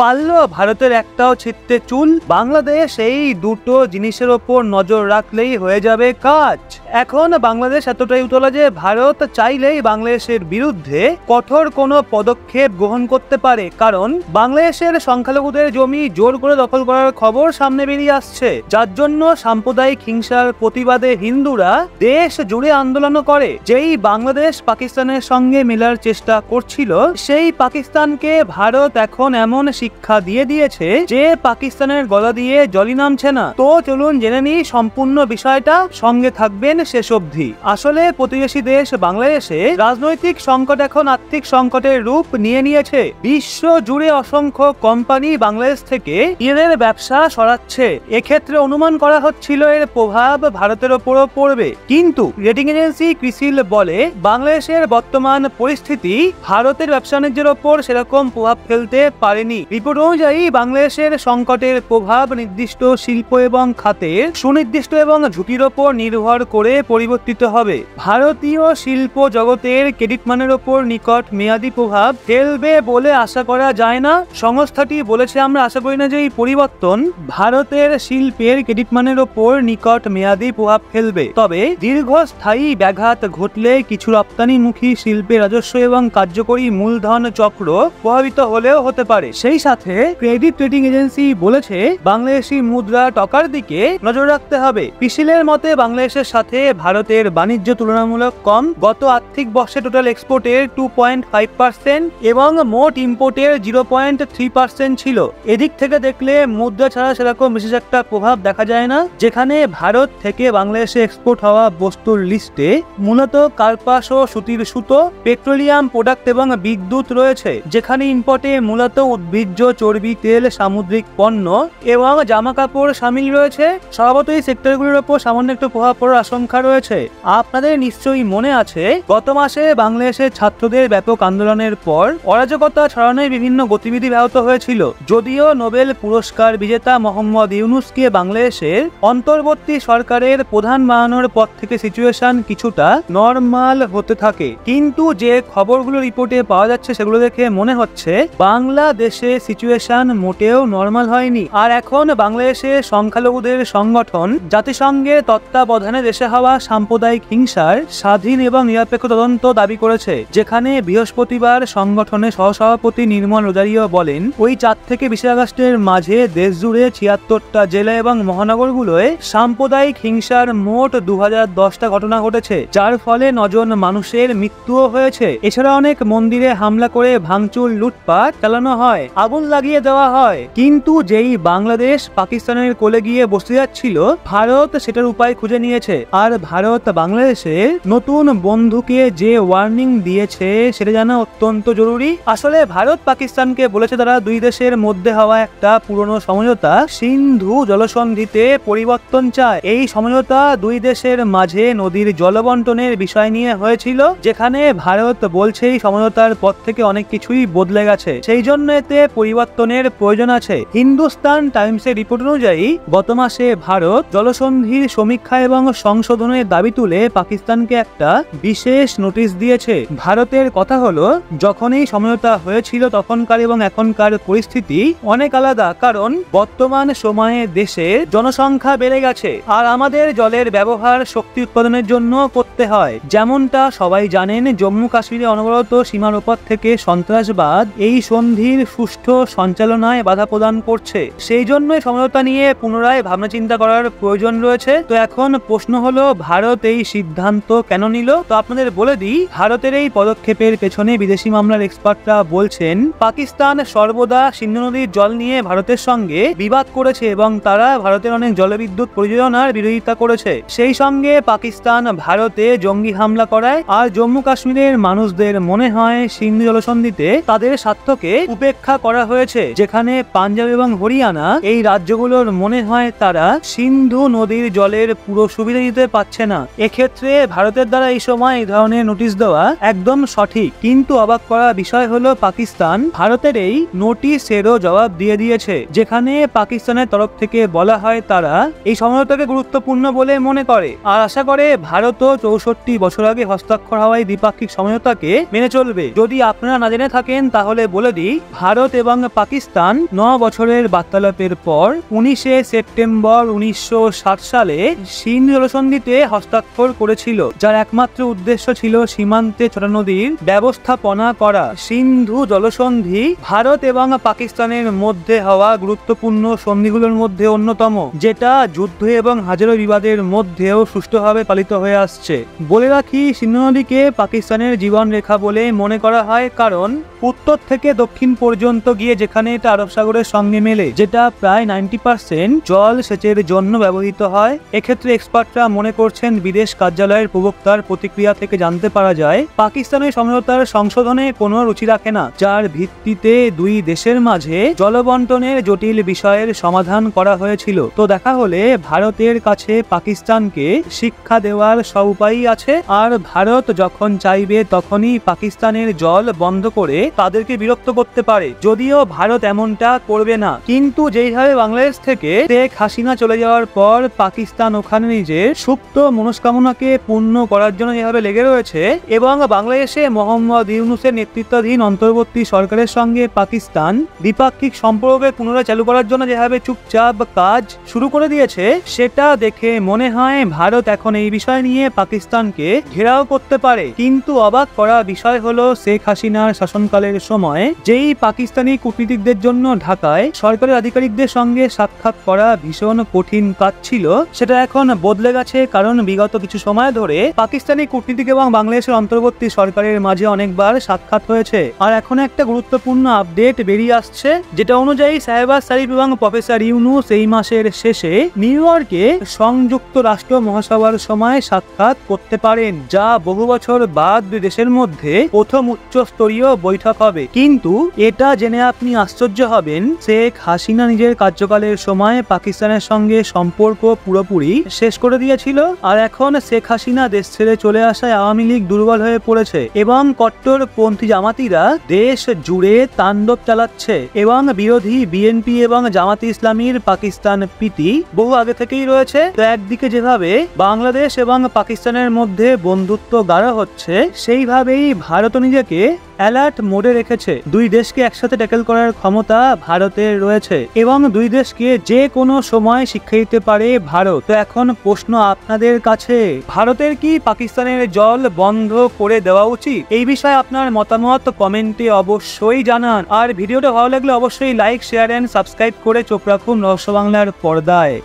পারলো ভারতের একটাও ছিটতে চুল। বাংলাদেশ এই দুটো জিনিসের ওপর নজর রাখলেই হয়ে যাবে কাজ। এখন বাংলাদেশ এতটাই উতলা যে ভারত চাইলেই বাংলাদেশের বিরুদ্ধে কঠোর কোনো পদক্ষেপ গ্রহণ করতে পারে, কারণ বাংলাদেশের সংখ্যালঘুদের জমি জোর করে দখল করার খবর সামনে বেরিয়ে আসছে, যার জন্য সাম্প্রদায়িক হিংসার প্রতিবাদে হিন্দুরা দেশ জুড়ে আন্দোলন করে। যেই বাংলাদেশ পাকিস্তানের সঙ্গে মেলার চেষ্টা করছিল, সেই পাকিস্তানকে ভারত এখন এমন শিক্ষা দিয়ে দিয়েছে যে পাকিস্তানের গলা দিয়ে জলই নামছে না। তো চলুন জেনে নিই সম্পূর্ণ বিষয়টা, সঙ্গে থাকবেন শেষ অবধি। আসলে প্রতিবেশী দেশ বাংলাদেশে রাজনৈতিক সংকট এখন আর্থিক সংকটের রূপ নিয়ে নিয়েছে। বিশ্ব জুড়ে অসংখ্য কোম্পানি বাংলাদেশ থেকে এদের ব্যবসা সরাচ্ছে। এক্ষেত্রে অনুমান করা হচ্ছিল এর প্রভাব ভারতের ওপরও পড়বে, কিন্তু রেটিং এজেন্সি ক্রিসিল বলে বাংলাদেশের বর্তমান পরিস্থিতি ভারতের ব্যবসা বাণিজ্যের ওপর সেরকম প্রভাব ফেলতে পারেনি। রিপোর্ট অনুযায়ী বাংলাদেশের সংকটের প্রভাব নির্দিষ্ট শিল্প এবং খাতের সুনির্দিষ্ট এবং ঝুঁকির ওপর নির্ভর করে পরিবর্তিত হবে। ভারতীয় শিল্প জগতের ক্রেডিট মানের ওপর নিকট মেয়াদী প্রভাব ফেলবে বলে আশা করা যায় না। সংস্থাটি বলেছে, আমরা আশা করি না যে এই পরিবর্তন ভারতের শিল্পের ক্রেডিট মানের ওপর নিকট মেয়াদী প্রভাব ফেলবে, তবে দীর্ঘস্থায়ী ব্যাঘাত ঘটলে কিছু রপ্তানিমুখী শিল্পের রাজস্ব এবং কার্যকরী মূলধন চক্র প্রভাবিত হলেও হতে পারে। সেই সাথে ক্রেডিট রেটিং এজেন্সি বলেছে বাংলাদেশি মুদ্রা টাকার দিকে নজর রাখতে হবে। ক্রিসিলের মতে বাংলাদেশের সাথে ভারতের বাণিজ্য তুলনামূলক কম। গত আর্থিক বর্ষে টোটাল এক্সপোর্টের 2.5% এবং মোট ইম্পোর্টের 0.3% ছিল। এদিক থেকে দেখলে মুদ্রা ছাড়া সেরকম বিশেষ একটা প্রভাব দেখা যায় না। যেখানে ভারত থেকে বাংলাদেশে এক্সপোর্ট হওয়া বস্তুর লিস্টে মূলত কার্পাস ও সুতির সুতো, পেট্রোলিয়াম প্রোডাক্ট এবং বিদ্যুৎ রয়েছে, যেখানে ইম্পোর্টে মূলত উদ্ভিজ্জ চর্বি, তেল, সামুদ্রিক পণ্য এবং জামা কাপড় সামিল রয়েছে। স্বভাবতই সেক্টরগুলোর উপর সামান্য একটু প্রভাব পড়ার আশঙ্কা রয়েছে। আপনাদের নিশ্চয়ই মনে আছে গত মাসে বাংলাদেশের ছাত্রদের ব্যাপক আন্দোলনের পর অরাজকতা ছড়ানোয় বিভিন্ন গতিবিধি ব্যাহত হয়েছিল। যদিও নোবেল পুরস্কার বিজেতা মোহাম্মদ ইউনুসকে বাংলাদেশের অন্তর্বর্তী সরকারের প্রধান বানানোর পর থেকে সিচুয়েশন কিছুটা নরমাল হতে থাকে, কিন্তু যে খবরগুলো রিপোর্টে পাওয়া যাচ্ছে সেগুলো দেখে মনে হচ্ছে বাংলাদেশে সিচুয়েশন মোটেও নরমাল হয়নি। আর এখন বাংলাদেশের সংখ্যালঘুদের সংগঠন জাতিসংঘের তত্ত্বাবধানে দেশে হওয়া সাম্প্রদায়িক হিংসার স্বাধীন এবং নিরপেক্ষ তদন্ত দাবি করেছে, যেখানে বৃহস্পতিবার সংগঠনের সহসভাপতি নির্মল রোজারিও বলেন ওই 4 থেকে 20 আগস্টের মাঝে দেশ জুড়ে 76টা জেলা এবং মহানগরগুলোয় সাম্প্রদায়িক হিংসার মোট 2010টা ঘটনা ঘটেছে, যার ফলে 9 জন মানুষের মৃত্যুও হয়েছে। এছাড়া অনেক মন্দিরে হামলা করে ভাঙচুর, লুটপাট চালানো হয়, আগুন লাগিয়ে দেওয়া হয়। কিন্তু যেই বাংলাদেশ পাকিস্তানের কোলে গিয়ে বসে যাচ্ছিল, ভারত সেটার উপায় খুঁজে নিয়েছে। আর ভারত বাংলাদেশের নতুন বন্ধুকে যে ওয়ার্নিং দিয়েছে সেটা জানা অত্যন্ত জরুরি। আসলে ভারত পাকিস্তানকে বলেছে তারা দুই দেশের মধ্যে হওয়া একটা পুরনো সমঝোতা সিন্ধু জলসন্ধিতে পরিবর্তন চায়। এই সমঝোতা দুই দেশের মাঝে নদীর জলবন্টনের বিষয় নিয়ে হয়েছিল, যেখানে ভারত বলছে এই সমঝোতার পর থেকে অনেক কিছুই বদলে গেছে, সেই জন্য এতে পরিবর্তনের প্রয়োজন আছে। হিন্দুস্তান টাইমসের রিপোর্ট অনুযায়ী গত মাসে ভারত জলসন্ধির সমীক্ষা এবং সংশোধনের দাবি তুলে পাকিস্তানকে একটা বিশেষ নোটিশ দিয়েছে। ভারতের কথা হলো, যখন এই সমঝোতা হয়েছিল তখনকার এবং এখনকার পরিস্থিতি অনেক আলাদা, কারণ বর্তমান সময়ে দেশের জনসংখ্যা বেড়ে গেছে আর আমাদের জলের ব্যবহার শক্তি উৎপাদনের জন্য করতে হয়। যেমনটা সবাই জানেন, জম্মু কাশ্মীরে অনবরত সীমার ওপর থেকে সন্ত্রাসবাদ এই সন্ধির সুষ্ঠু সঞ্চালনায় বাধা প্রদান করছে। সেই জন্যই সমঝোতা নিয়ে পুনরায় ভাবনা চিন্তা করার প্রয়োজন রয়েছে। তো এখন প্রশ্ন হলো, ভারত এই সিদ্ধান্ত কেন নিল? তো আপনাদের বলে দিই, ভারতের এই পদক্ষেপের পেছনে বিদেশি মামলার এক্সপার্টরা বলছেন পাকিস্তান সর্বদা সিন্ধু নদীর জল নিয়ে ভারতের সঙ্গে বিবাদ করেছে এবং তারা ভারতের অনেক জলবিদ্যুৎ পরিযোজনার বিরোধিতা করেছে। সেই সঙ্গে পাকিস্তান ভারতে জঙ্গি হামলা করায় আর জম্মু কাশ্মীরের মানুষদের মনে হয় সিন্ধু জলসন্ধিতে তাদের স্বার্থকে উপেক্ষা করা হয়েছে, যেখানে পাঞ্জাব এবং হরিয়ানা এই রাজ্যগুলোর মনে হয় তারা সিন্ধু নদীর জলের পুরো সুবিধা দিতে পারছে না। এক্ষেত্রে ভারতের দ্বারা এই সময় এই ধরনের নোটিশ দেওয়া একদম সঠিক, কিন্তু অবাক করা বিষয় হলো পাকিস্তান ভারতের এই নোটিশেরও জবাব দিয়ে দিয়েছে, যেখানে পাকিস্তানের তরফ থেকে বলা হয় তারা এই সমঝোতাকে গুরুত্বপূর্ণ বলে মনে করে আর আশা করে ভারতও 64 বছর আগে হস্তাক্ষর হওয়া এই দ্বিপাক্ষিক সমঝোতাকে মেনে চলবে। যদি আপনারা না জেনে থাকেন তাহলে বলে দিই, ভারত এবং পাকিস্তান 9 বছরের বার্তালাপের পর 19শে সেপ্টেম্বর 1960 সালে সিন্ধ জলসন্ধিতে হস্তাক্ষর করেছিল, যার একমাত্র উদ্দেশ্য ছিল সীমান্তে ছোট নদীর ব্যবস্থাপনা করা। সিন্ধু জলসন্ধি ভারত এবং পাকিস্তানের মধ্যে হওয়া গুরুত্বপূর্ণ সন্ধিগুলোর মধ্যে অন্যতম, যেটা যুদ্ধ এবং হাজারো বিবাদের মধ্যেও সুষ্ঠুভাবে পালিত হয়ে আসছে। বলে রাখি, সিন্ধু নদীকে পাকিস্তানের জীবন রেখা বলে মনে করা হয়, কারণ উত্তর থেকে দক্ষিণ পর্যন্ত গিয়ে যেখানে এটা আরব সাগরের সঙ্গে মেলে, যেটা প্রায় 90% জল সেচের জন্য ব্যবহৃত হয়। এক্ষেত্রে এক্সপার্টরা মনে করছেন, বিদেশ কার্যালয়ের প্রবক্তার প্রতিক্রিয়া থেকে জানতে পারা যায় পাকিস্তানের সমঝোতার সংশোধনে কোনো রুচি রাখে না, যার ভিত্তিতে দুই দেশের মাঝে জলবন্টনের জটিল বিষয়ের সমাধান করা হয়েছিল। তো দেখা হলে ভারতের কাছে পাকিস্তানকে শিক্ষা দেওয়ার সব উপায়ই আছে, আর ভারত যখন চাইবে তখনই পাকিস্তানের জল বন্ধ করে তাদেরকে বিরক্ত করতে পারে। যদিও ভারত এমনটা করবে না, কিন্তু যেইভাবে বাংলাদেশ থেকে শেখ হাসিনা চলে যাওয়ার পর পাকিস্তান ওখানে নিজের সুপ্ত মনস্কামনাকে পূর্ণ করার জন্য যেভাবে লেগে রয়েছে, এবং বাংলাদেশে মোহাম্মদ ইউনূসের নেতৃত্বাধীন অন্তর্বর্তী সরকারের সঙ্গে পাকিস্তান দ্বিপাক্ষিক সম্পর্কে পুনরায় চালু করার জন্য যেভাবে চুপচাপ কাজ শুরু করে দিয়েছে, সেটা দেখে মনে হয় ভারত এখন এই বিষয় নিয়ে পাকিস্তানকে ঘেরাও করতে পারে। কিন্তু অবাক করা বিষয় হলো, শেখ হাসিনার শাসনকালের সময় যেই পাকিস্তানি কূটনীতিকদের জন্য ঢাকায় সরকারের আধিকারিকদের সঙ্গে সাক্ষাৎ করা ভীষণ কঠিন কাজ ছিল, সেটা এখন বদলে গেছে। কারণ বিগত কিছু সময় ধরে পাকিস্তানি কূটনীতিক এবং বাংলাদেশের অন্তর্বর্তী সরকারের মাঝে অনেকবার সাক্ষাৎ হয়েছে, আর এখন একটা গুরুত্বপূর্ণ আপডেট বেরিয়ে আসছে, যেটা অনুযায়ী শাহবাজ শরীফ এবং প্রফেসর ইউনূস এই মাসের শেষে নিউ ইয়র্কে সংযুক্ত রাষ্ট্র মহাসভার সময় সাক্ষাৎ করতে পারেন, যা বহু বছর বাদ দুই দেশের মধ্যে প্রথম উচ্চস্তরীয় বৈঠক হবে। কিন্তু এটা জেনে আপনি আশ্চর্য হবেন, শেখ হাসিনা নিজের কার্যকালের সময় পাকিস্তানের সঙ্গে সম্পর্ক পুরোপুরি শেষ করে দিয়েছিল, আর এখন শেখ হাসিনা দেশ ছেড়ে চলে আসায় আওয়ামী লীগ দুর্বল হয়ে পড়েছে এবং কট্টরপন্থী জামাতিরা দেশ জুড়ে তাণ্ডব চালাচ্ছে, এবং বিরোধী বিএনপি এবং জামাতে ইসলামীর পাকিস্তান প্রীতি বহু আগে থেকেই রয়েছে। তো একদিকে যেভাবে বাংলাদেশ এবং পাকিস্তানের মধ্যে বন্ধুত্ব গাঢ় হচ্ছে, সেইভাবেই ভারত নিজেকে অ্যালার্ট মোডে রেখেছে। দুই দেশকে একসাথে ট্যাকেল করার ক্ষমতা ভারতের রয়েছে, এবং দুই দেশকে যে কোনো সময় শিক্ষা দিতে পারে ভারত। তো এখন প্রশ্ন আপনাদের কাছে, ভারতের কি পাকিস্তানের জল বন্ধ করে দেওয়া উচিত? এই বিষয়ে আপনার মতামত কমেন্টে অবশ্যই জানান, আর ভিডিওটা ভালো লাগলে অবশ্যই লাইক, শেয়ার এন্ড সাবস্ক্রাইব করে চোখ রাখুন রহস্য বাংলার পর্দায়।